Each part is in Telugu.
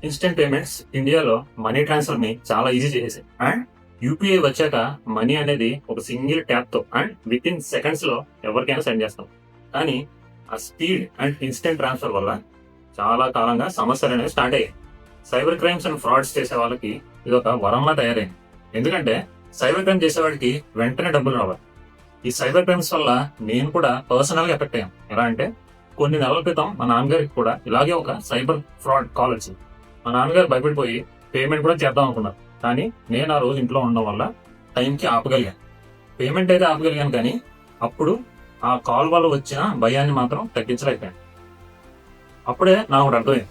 ఇన్స్టెంట్ పేమెంట్స్ ఇండియాలో మనీ ట్రాన్స్ఫర్ ని చాలా ఈజీ చేసేసాయి. అండ్ యూపీఐ వచ్చాక మనీ అనేది ఒక సింగిల్ ట్యాప్ తో అండ్ విత్ ఇన్ సెకండ్స్ లో ఎవరికైనా సెండ్ చేస్తాం. కానీ ఆ స్పీడ్ అండ్ ఇన్స్టెంట్ ట్రాన్స్ఫర్ వల్ల చాలా కాలంగా సమస్యలు అనేవి స్టార్ట్ అయ్యాయి. సైబర్ క్రైమ్స్ అండ్ ఫ్రాడ్స్ చేసే వాళ్ళకి ఇది ఒక వరంలా తయారైంది. ఎందుకంటే సైబర్ క్రైమ్ చేసేవాడికి వెంటనే డబ్బులు రావాలి. ఈ సైబర్ క్రైమ్స్ వల్ల నేను కూడా పర్సనల్ గా ఎఫెక్ట్ అయ్యాను. ఎలా అంటే కొన్ని నెలల క్రితం మా నాన్నగారికి కూడా ఇలాగే ఒక సైబర్ ఫ్రాడ్ కాల్ వచ్చింది. మా నాన్నగారు భయపడిపోయి పేమెంట్ కూడా చేద్దాం అనుకున్నారు. కానీ నేను ఆ రోజు ఇంట్లో ఉండడం వల్ల టైంకి ఆపగలిగాను. పేమెంట్ అయితే ఆపగలిగాను, కానీ అప్పుడు ఆ కాల్ వల్ల వచ్చిన భయాన్ని మాత్రం తగ్గించలేకపోయాను. అప్పుడే నాకు ఒకటి అర్థమైంది,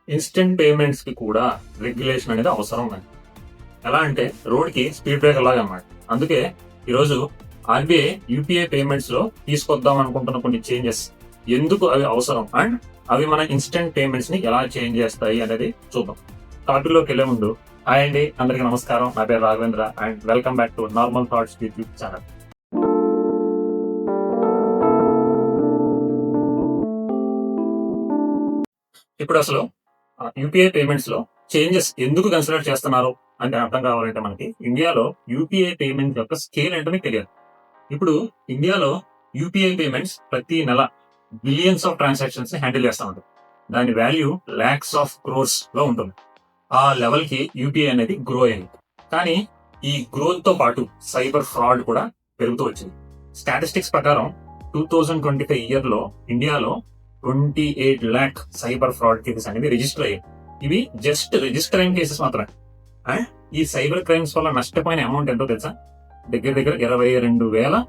ఇన్స్టెంట్ పేమెంట్స్ కి కూడా రెగ్యులేషన్ అనేది అవసరం ఉంది. ఎలా అంటే రోడ్కి స్పీడ్ బ్రేకర్ లాగా అన్నమాట. అందుకే ఈరోజు ఆర్బీఐ యూపీఐ పేమెంట్స్ లో తీసుకొద్దాం అనుకుంటున్న కొన్ని చేంజెస్, ఎందుకు అవి అవసరం అండ్ అవి మన ఇన్స్టెంట్ పేమెంట్స్ ని ఎలా చేంజ్ చేస్తాయి అనేది చూద్దాం. టాపిక్లోకి వెళ్లే ముందు హాయ్ అండి, అందరికీ నమస్కారం. నా పేరు Raghavendra and welcome back to normal thoughts YouTube channel. ఇప్పుడు అసలు యూపీఐ పేమెంట్స్ లో చేంజెస్ ఎందుకు కన్సిడర్ చేస్తున్నారు అంటే అర్థం కావాలంటే మనకి ఇండియాలో యూపీఐ పేమెంట్ యొక్క స్కేల్ ఏంటో మీకు తెలియాలి. ఇప్పుడు ఇండియాలో యూపీఐ పేమెంట్స్ ప్రతి నెల బిలియన్స్ ఆఫ్ ట్రాన్సాక్షన్స్ ని హ్యాండిల్ చేస్తూ ఉంటుంది. దాని వాల్యూ లాక్స్ ఆఫ్ క్రోర్స్ లో ఉంటుంది. ఆ లెవెల్ కి యూపీఐ అనేది గ్రో అయింది. కానీ ఈ గ్రోత్ తో పాటు సైబర్ ఫ్రాడ్ కూడా పెరుగుతూ వచ్చింది. స్టాటిస్టిక్స్ ప్రకారం 2025 ఇయర్ లో ఇండియాలో 28 lakh సైబర్ ఫ్రాడ్ కేసెస్ అనేది రిజిస్టర్ అయ్యాయి. ఇవి జస్ట్ రిజిస్టర్ అయిన కేసెస్ మాత్రమే. అండ్ ఈ సైబర్ క్రైమ్స్ వల్ల నష్టపోయిన అమౌంట్ ఎంతో తెలుసా? దగ్గర 22,000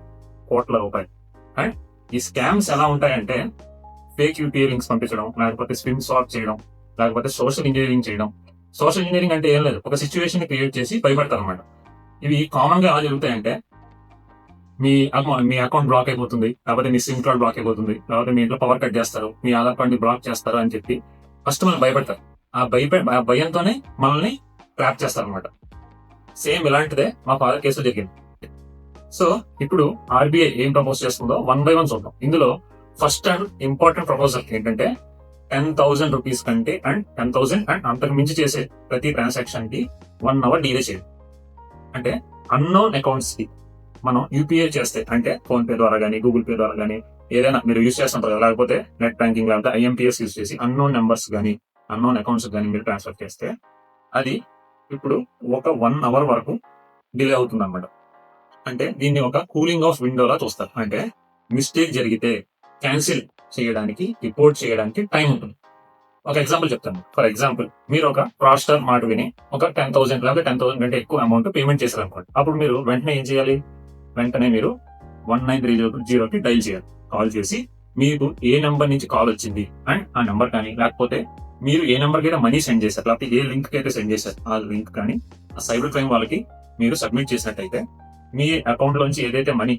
కోట్ల రూపాయలు. అండ్ ఈ స్కామ్స్ ఎలా ఉంటాయంటే ఫేక్ యూపీఐ లింక్స్ పంపించడం, లేకపోతే స్విమ్ స్వాప్ చేయడం, లేకపోతే సోషల్ ఇంజనీరింగ్ చేయడం. సోషల్ ఇంజనీరింగ్ అంటే ఏం లేదు, ఒక సిచ్యువేషన్ క్రియేట్ చేసి భయపడతారు అనమాట. ఇవి కామన్ గా ఎలా జరుగుతాయంటే మీ అకౌంట్ బ్లాక్ అయిపోతుంది, లేకపోతే మీ సిమ్ కార్డ్ బ్లాక్ అయిపోతుంది, లేకపోతే మీ ఇంట్లో పవర్ కట్ చేస్తారు, మీ ఆధార్ కార్డ్ ని బ్లాక్ చేస్తారు అని చెప్పి ఫస్ట్ మనం భయపడతారు. ఆ భయంతోనే మనల్ని ట్రాప్ చేస్తారు అనమాట. సేమ్ ఇలాంటిదే మా ఫాదర్ కేసు జరిగింది. సో ఇప్పుడు ఆర్బీఐ ఏం ప్రపోజ్ చేస్తుందో 1 by 1 చూద్దాం. ఇందులో ఫస్ట్ అండ్ ఇంపార్టెంట్ ప్రపోజల్ ఏంటంటే 10,000 రూపీస్ కంటే అండ్ 10,000 అండ్ అంతకు మించి చేసే ప్రతి ట్రాన్సాక్షన్ కి 1 hour డిలే చేయాలి. అంటే అన్నోన్ అకౌంట్స్ కి మనం యూపీఐ చేస్తే, అంటే ఫోన్ పే ద్వారా కానీ గూగుల్ పే ద్వారా కానీ ఏదైనా మీరు యూజ్ చేస్తుంటారు, లేకపోతే నెట్ బ్యాంకింగ్ లేకపోతే ఐఎంపీఎస్ యూజ్ చేసి అన్నోన్ నెంబర్స్ కానీ అన్నోన్ అకౌంట్స్ కానీ మీరు ట్రాన్స్ఫర్ చేస్తే అది ఇప్పుడు ఒక 1 hour వరకు డిలే అవుతుంది అన్నమాట. అంటే దీన్ని ఒక కూలింగ్ ఆఫ్ విండోలా చూస్తారు. అంటే మిస్టేక్ జరిగితే క్యాన్సిల్ చేయడానికి, రిపోర్ట్ చేయడానికి టైం ఉంటుంది. ఒక ఎగ్జాంపుల్ చెప్తాను. ఫర్ ఎగ్జాంపుల్, మీరు ఒక ఫ్రాడ్స్టర్ మాట విని ఒక 10,000 లేకపోతే 10,000 కంటే ఎక్కువ అమౌంట్ పేమెంట్ చేశారు అనుకోండి. అప్పుడు మీరు వెంటనే ఏం చేయాలి? వెంటనే మీరు 1930కి డైల్ చేయాలి. కాల్ చేసి మీకు ఏ నెంబర్ నుంచి కాల్ వచ్చింది అండ్ ఆ నెంబర్ కానీ, లేకపోతే మీరు ఏ నెంబర్కి అయితే మనీ సెండ్ చేశారు, లేకపోతే ఏ లింక్ కి అయితే సెండ్ చేశారు ఆ లింక్ కానీ ఆ సైబర్ క్రైమ్ వాళ్ళకి మీరు సబ్మిట్ చేసినట్టయితే మీ అకౌంట్ లోంచి ఏదైతే మనీ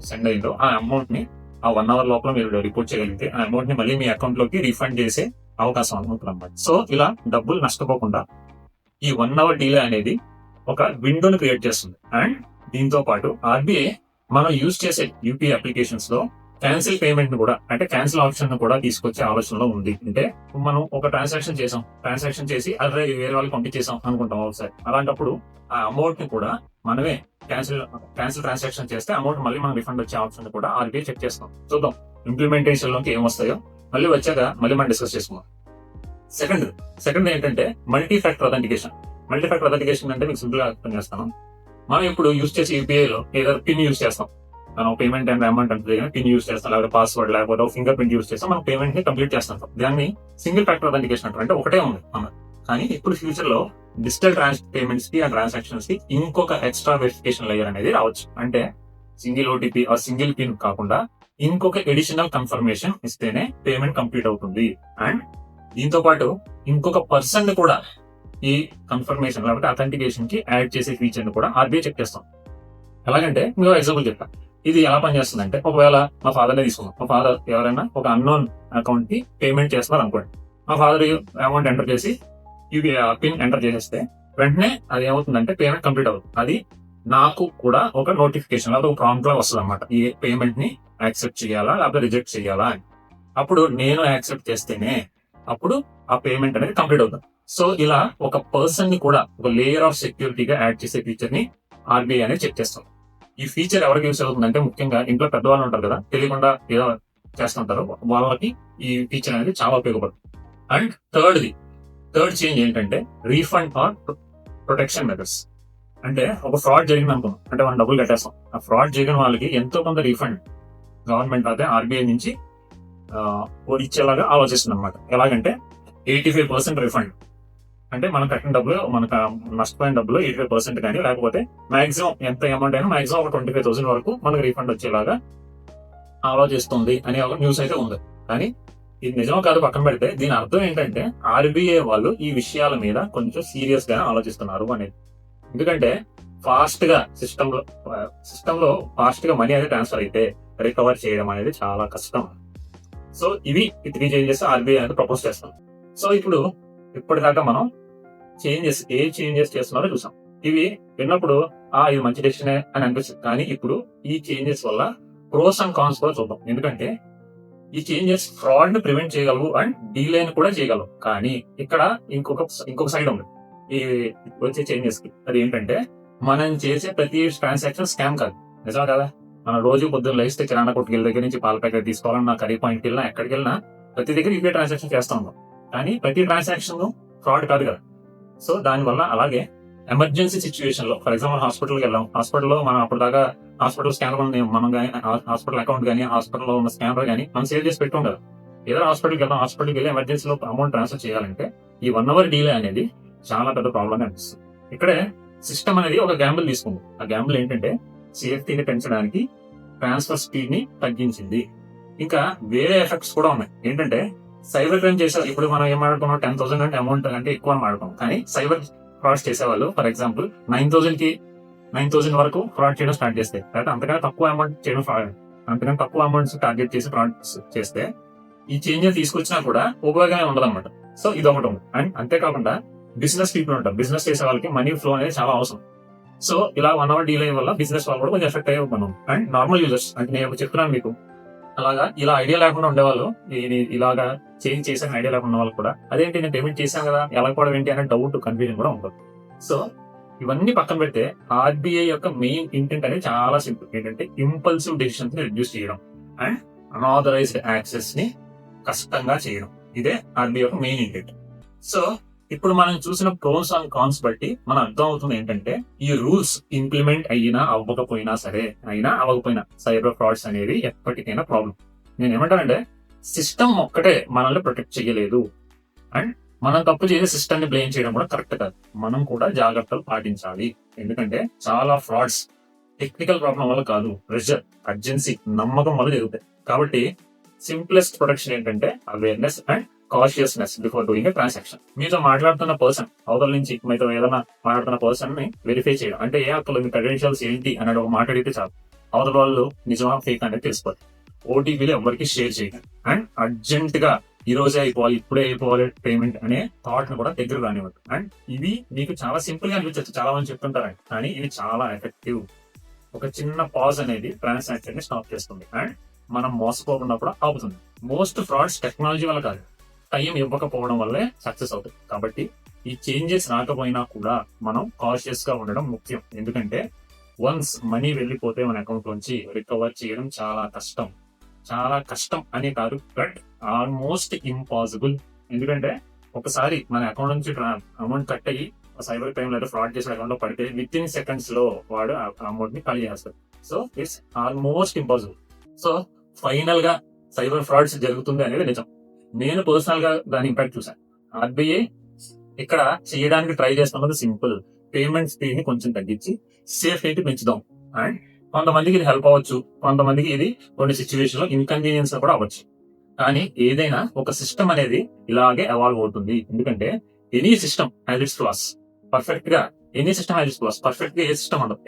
సెండ్ అయిందో ఆ అమౌంట్ ని ఆ 1 hour లోపల మీరు రిపోర్ట్ చేయగలిగితే ఆ అమౌంట్ ని మళ్ళీ మీ అకౌంట్ లోకి రీఫండ్ చేసే అవకాశం ఉంటుంది అన్నమాట. సో ఇలా డబ్బులు నష్టపోకుండా ఈ 1 hour డీలే అనేది ఒక విండోని క్రియేట్ చేస్తుంది. అండ్ దీంతో పాటు ఆర్బీఐ మనం యూజ్ చేసే యూపీఐ అప్లికేషన్స్ లో క్యాన్సిల్ పేమెంట్ ని కూడా, అంటే క్యాన్సిల్ ఆప్షన్ ని కూడా తీసుకొచ్చే ఆలోచనలో ఉంది. అంటే మనం ఒక ట్రాన్సాక్షన్ చేసి అదే వేరే వాళ్ళకి పంపించేసాం అనుకుంటాం ఒకసారి. అలాంటప్పుడు ఆ అమౌంట్ ని కూడా మనమే క్యాన్సిల్ ట్రాన్సాక్షన్ చేస్తే అమౌంట్ మళ్ళీ మనం రిఫండ్ వచ్చే ఆప్షన్ కూడా ఆర్బీఐ చెక్ చేస్తాం. చూద్దాం ఇంప్లిమెంటేషన్ లోకి ఏం వస్తాయో మళ్ళీ వచ్చాక మళ్ళీ మనం డిస్కస్ చేసుకుందాం. సెకండ్ ఏంటంటే మల్టీ ఫ్యాక్టర్ అథెంటికేషన్ అంటే మీకు సింపుల్ గా అర్థం చేస్తాను. మనం ఇప్పుడు యూజ్ చేసే యూపీఐలో ఏదో పిన్ యూజ్ చేస్తాం. మనం పేమెంట్ అండ్ అమౌంట్ అంటే పిన్ యూజ్ చేస్తాం, లేకపోతే పాస్వర్డ్ లేకపోతే ఫింగర్ ప్రింట్ యూజ్ చేస్తాం, మనం పేమెంట్ ని కంప్లీట్ చేస్తాం. దాన్ని సింగిల్ ఫ్యాక్టర్ అథెంటికేషన్ అంటారు. అంటే ఒకటే ఉంది అన్నమాట. కానీ ఇప్పుడు ఫ్యూచర్ లో డిజిటల్ పేమెంట్స్ కి ఆ ట్రాన్సాక్షన్స్ కి ఇంకొక ఎక్స్ట్రా వెరిఫికేషన్ లేయర్ అనేది రావచ్చు. అంటే సింగిల్ ఓటీపీ ఆ సింగిల్ పిన్ కాకుండా ఇంకొక ఎడిషనల్ కన్ఫర్మేషన్ ఇస్తేనే పేమెంట్ కంప్లీట్ అవుతుంది. అండ్ దీంతో పాటు ఇంకొక పర్సన్ కూడా ఈ కన్ఫర్మేషన్ లేకపోతే అథెంటికేషన్ కి యాడ్ చేసే ఫీచర్ ని కూడా ఆర్బీఐ చెక్ చేస్తాం. ఎలాగంటే మీకు ఎగ్జాంపుల్ చెప్తా. ఇది ఎలా పనిచేస్తుంది అంటే, ఒకవేళ మా ఫాదర్ నే తీసుకున్నాం. మా ఫాదర్ ఎవరైనా ఒక అన్నోన్ అకౌంట్ కి పేమెంట్ చేస్తున్నారు అనుకోండి. మా ఫాదర్ అమౌంట్ ఎంటర్ చేసి పిన్ ఎంటర్ చేసేస్తే వెంటనే అది ఏమవుతుందంటే పేమెంట్ కంప్లీట్ అవుతుంది. అది నాకు కూడా ఒక నోటిఫికేషన్ లేదా ఒక ప్రాంప్ట్ లా వస్తుంది అనమాట. ఈ పేమెంట్ ని యాక్సెప్ట్ చేయాలా లేకపోతే రిజెక్ట్ చేయాలా అని. అప్పుడు నేను యాక్సెప్ట్ చేస్తేనే అప్పుడు ఆ పేమెంట్ అనేది కంప్లీట్ అవుతుంది. సో ఇలా ఒక పర్సన్ ని కూడా ఒక లేయర్ ఆఫ్ సెక్యూరిటీగా యాడ్ చేసే ఫీచర్ ని ఆర్బీఐ అనేది చెక్ చేస్తుంది. ఈ ఫీచర్ ఎవరికి యూస్ అవుతుందంటే ముఖ్యంగా ఇంట్లో పెద్దవాళ్ళు ఉంటారు కదా, తెలియకుండా ఏదో చేస్తుంటారు, వాళ్ళకి ఈ ఫీచర్ అనేది చాలా ఉపయోగపడుతుంది. అండ్ థర్డ్ చేంజ్ ఏంటంటే రీఫండ్ ఆర్ ప్రొటెక్షన్ మెథడ్స్. అంటే ఒక ఫ్రాడ్ జరిగింది అనుకున్నాం, అంటే మనం డబ్బులు కట్టేస్తాం, ఆ ఫ్రాడ్ జరిగిన వాళ్ళకి ఎంతో కొంత రీఫండ్ గవర్నమెంట్ అయితే ఆర్బీఐ నుంచి ఇచ్చేలాగా ఆలోచిస్తుంది అనమాట. ఎలాగంటే 85% రిఫండ్, అంటే మనం కట్టిన డబ్బులు, మనకు నష్టపోయిన డబ్బులు 85% కానీ, లేకపోతే మాక్సిమం ఎంత అమౌంట్ అయినా మాక్సిమం ఒక 25,000 వరకు మనకు రీఫండ్ వచ్చేలాగా ఆలోచిస్తుంది అనే ఒక న్యూస్ అయితే ఉంది. కానీ ఇది నిజమో కాదు పక్కన పెడితే, దీని అర్థం ఏంటంటే ఆర్బీఐ వాళ్ళు ఈ విషయాల మీద కొంచెం సీరియస్ గా ఆలోచిస్తున్నారు అనేది. ఎందుకంటే ఫాస్ట్ గా సిస్టమ్ లో ఫాస్ట్ గా మనీ అనేది ట్రాన్స్ఫర్ అయితే రికవర్ చేయడం అనేది చాలా కష్టం. సో ఇవి 3 చేంజెస్ ఆర్బీఐ అనేది ప్రపోజ్ చేస్తాం. సో ఇప్పటిదాకా మనం ఏ చేంజెస్ చేస్తున్నారో చూసాం. ఇవి విన్నప్పుడు ఇది మంచి డెసిషన్ అని అనిపిస్తుంది. కానీ ఇప్పుడు ఈ చేంజెస్ వల్ల ప్రోస్ అండ్ కాన్స్ కూడా చూద్దాం. ఎందుకంటే ఈ చేంజెస్ ఫ్రాడ్ ని ప్రివెంట్ చేయగలవు అండ్ డీలే కూడా చేయగలవు. కానీ ఇక్కడ ఇంకొక సైడ్ ఉంది ఈ వచ్చే చేంజెస్ కి. అది ఏంటంటే మనం చేసే ప్రతి ట్రాన్సాక్షన్ స్కామ్ కాదు, నిజమా కదా? మనం రోజు పొద్దున్న లేస్తే కిరాణా కొట్టుకెళ్ళి దగ్గర నుంచి పాల ప్యాకెట్ తీసుకోవాలన్నా, కర్రీ పాయింట్కి వెళ్ళినా, ఎక్కడికి వెళ్ళినా ప్రతి దగ్గర యూపీఐ ట్రాన్సాక్షన్ చేస్తా ఉన్నాం. కానీ ప్రతి ట్రాన్సాక్షన్ ఫ్రాడ్ కాదు కదా. సో దానివల్ల అలాగే ఎమర్జెన్సీ సిచ్యువేషన్ లో, ఫర్ ఎగ్జాంపుల్ హాస్పిటల్కి వెళ్ళాం, హాస్పిటల్లో మనం అప్పటిదాకా హాస్పిటల్ స్కానర్ మనం కానీ, హాస్పిటల్ అకౌంట్ కానీ, హాస్పిటల్లో ఉన్న స్కానర్ కానీ మనం సేవ్ చేసి పెట్టుకోం కదా. ఏదో హాస్పిటల్కి వెళ్ళి ఎమర్జెన్సీలో అమౌంట్ ట్రాన్స్ఫర్ చేయాలంటే ఈ 1 hour డీలే అనేది చాలా పెద్ద ప్రాబ్లం అనిపిస్తుంది. ఇక్కడే సిస్టమ్ అనేది ఒక గ్యాంబుల్ తీసుకుంది. ఆ గ్యాంబుల్ ఏంటంటే సేఫ్టీని పెంచడానికి ట్రాన్స్ఫర్ స్పీడ్ ని తగ్గించింది. ఇంకా వేరే ఎఫెక్ట్స్ కూడా ఉన్నాయి. ఏంటంటే సైబర్ క్రైమ్ చేసే, ఇప్పుడు మనం ఏం మాట్లాడుకున్నాం, 10,000 అంటే అమౌంట్ అంటే ఎక్కువ అని మాట్లాడుతాం. కానీ సైబర్ ఫ్రాడ్స్ చేసేవాళ్ళు ఫర్ ఎగ్జాంపుల్ 9,000 వరకు ఫ్రాడ్ చేయడం స్టార్ట్ చేస్తే, లేదా అంతకన్నా తక్కువ అమౌంట్ చేయడం అంతకన్నా తక్కువ అమౌంట్స్ టార్గెట్ చేసి ఫ్రాడ్స్ చేస్తే ఈ చేంజెస్ తీసుకొచ్చినా కూడా ఉపయోగమే ఉండదన్నమాట. సో ఇది ఒకటి ఉంది. అండ్ అంతేకాకుండా బిజినెస్ పీపుల్ ఉంటారు, బిజినెస్ చేసే వాళ్ళకి మనీ ఫ్లో అనేది చాలా అవసరం. సో ఇలా 1 hour డీలే వల్ల బిజినెస్ వాళ్ళు కూడా కొంచెం ఎఫెక్ట్ అయ్యే మనం. అండ్ నార్మల్ యూజర్స్, అంటే నేను చెప్తున్నాను మీకు, ఇలా ఐడియా లేకుండా ఉండేవాళ్ళు, ఇలాగా చేంజ్ చేసిన ఐడియా లేకుండా వాళ్ళు కూడా అదేంటి నేను పేమెంట్ చేశాను కదా, ఎలా కూడా ఏంటి అనే డౌట్, కన్ఫ్యూజన్ కూడా ఉంటుంది. సో ఇవన్నీ పక్కన పెడితే ఆర్బీఐ యొక్క మెయిన్ ఇంటెంట్ అనేది చాలా సింపుల్. ఏంటంటే ఇంపల్సివ్ డెసిషన్స్ ని రిడ్యూస్ చేయడం అండ్ అనాథరైజ్డ్ యాక్సెస్ ని కష్టంగా చేయడం. ఇదే ఆర్బీఐ యొక్క మెయిన్ ఇంటెంట్. సో ఇప్పుడు మనం చూసిన ప్రోస్ అండ్ కాన్స్ బట్టి మనం అర్థం అవుతుంది ఏంటంటే ఈ రూల్స్ ఇంప్లిమెంట్ అవ్వకపోయినా సైబర్ ఫ్రాడ్స్ అనేది ఎప్పటికైనా ప్రాబ్లం. నేను ఏమంటానంటే సిస్టమ్ ఒక్కటే మనల్ని ప్రొటెక్ట్ చేయలేదు అండ్ మనం తప్పు చేసే సిస్టమ్ ని బ్లేమ్ చేయడం కూడా కరెక్ట్ కాదు. మనం కూడా జాగ్రత్తలు పాటించాలి. ఎందుకంటే చాలా ఫ్రాడ్స్ టెక్నికల్ ప్రాబ్లం వల్ల కాదు, ప్రెషర్, అర్జెన్సీ, నమ్మకం వల్ల జరుగుతాయి. కాబట్టి సింప్లెస్ట్ ప్రొటెక్షన్ ఏంటంటే awareness and కాషియస్నెస్ before doing a transaction. మీతో మాట్లాడుతున్న పర్సన్, అవతల నుంచి మీతో ఏదైనా మాట్లాడుతున్న పర్సన్ ని వెరిఫై చేయడం. అంటే ఏ అక్కలు మీ క్రెడెన్షియల్స్ ఏంటి అనేది ఒక మాట్లాడితే చాలు, అవతల వాళ్ళు నిజమా ఫేక్ అనేది తెలిసిపోతుంది. ఓటీపీలు ఎవరికి షేర్ చేయకండి. అండ్ అర్జెంట్ గా ఈ రోజే అయిపోవాలి, ఇప్పుడే అయిపోవాలి పేమెంట్ అనే థాట్ ని కూడా దగ్గర రానివ్వద్దు. అండ్ ఇవి మీకు చాలా సింపుల్ గా అనిపించచ్చు, చాలా మంది చెప్తుంటారు, కానీ ఇవి చాలా ఎఫెక్టివ్. ఒక చిన్న పాజ్ అనేది ట్రాన్సాక్షన్ ని స్టాప్ చేస్తుంది అండ్ మనం మోసపోకుండా కూడా ఆపుతుంది. మోస్ట్ ఫ్రాడ్స్ టెక్నాలజీ వల్ల కాదు, టైం ఇవ్వకపోవడం వల్లే సక్సెస్ అవుతుంది. కాబట్టి ఈ చేంజెస్ రాకపోయినా కూడా మనం కాషియస్ గా ఉండడం ముఖ్యం. ఎందుకంటే వన్స్ మనీ వెళ్ళిపోతే మన అకౌంట్ నుంచి రికవర్ చేయడం చాలా కష్టం అని కాదు, బట్ ఆల్మోస్ట్ ఇంపాసిబుల్. ఎందుకంటే ఒకసారి మన అకౌంట్ నుంచి అమౌంట్ కట్ అయ్యి సైబర్ క్రైమ్ లేదా ఫ్రాడ్ చేసిన అకౌంట్ లో పడితే విత్ ఇన్ సెకండ్స్ లో వాడు ఆ అమౌంట్ ని ఖాళీ చేస్తాడు. So it's almost impossible. So final గా సైబర్ ఫ్రాడ్స్ జరుగుతుంది అనేది నిజం. నేను పర్సనల్ గా దాని ఇంపాక్ట్ చూసాను. ఆర్బీఐ ఇక్కడ చేయడానికి ట్రై చేస్తున్నది సింపుల్, పేమెంట్ స్పీడ్ ని కొంచెం తగ్గించి సేఫ్టీ పెంచుదాం. అండ్ కొంతమందికి ఇది హెల్ప్ అవ్వచ్చు, కొంతమందికి ఇది కొన్ని సిచ్యువేషన్ లో ఇన్కన్వీనియన్స్ కూడా అవ్వచ్చు. కానీ ఏదైనా ఒక సిస్టమ్ అనేది ఇలాగే ఎవాల్వ్ అవుతుంది. ఎందుకంటే any system has its floss. Perfect గా ఏ సిస్టమ్ ఉండదు.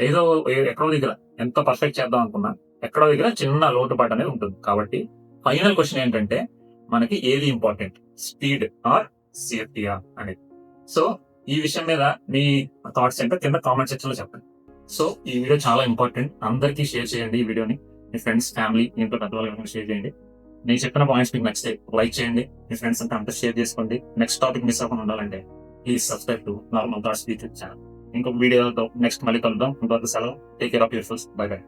ఎక్కడో దగ్గర ఎంత పర్ఫెక్ట్ చేద్దాం అనుకున్నా ఎక్కడో దగ్గర చిన్న లోటుపాటు అనేది ఉంటుంది. కాబట్టి ఫైనల్ క్వశ్చన్ ఏంటంటే మనకి ఏది ఇంపార్టెంట్, స్పీడ్ ఆర్ సేఫ్టీయా అనేది. సో ఈ విషయం మీద మీ థాట్స్ ఏంటో కింద కామెంట్ సెక్షన్ లో చెప్పండి. సో ఈ వీడియో చాలా ఇంపార్టెంట్, అందరికీ షేర్ చేయండి. ఈ వీడియోని మీ ఫ్రెండ్స్, ఫ్యామిలీ, ఇంట్లో పెద్దవాళ్ళకి షేర్ చేయండి. నేను చెప్పిన పాయింట్స్ మీకు నచ్చితే లైక్ చేయండి, మీ ఫ్రెండ్స్ అంతా షేర్ చేసుకోండి. నెక్స్ట్ టాపిక్ మిస్ అవ్వకుండా ఉండాలంటే please subscribe to normal thoughts YouTube channel. ఇంకొక వీడియోతో నెక్స్ట్ మళ్ళీ కలుద్దాం. ఇంకొక సెలవు. Take care of your self. By by.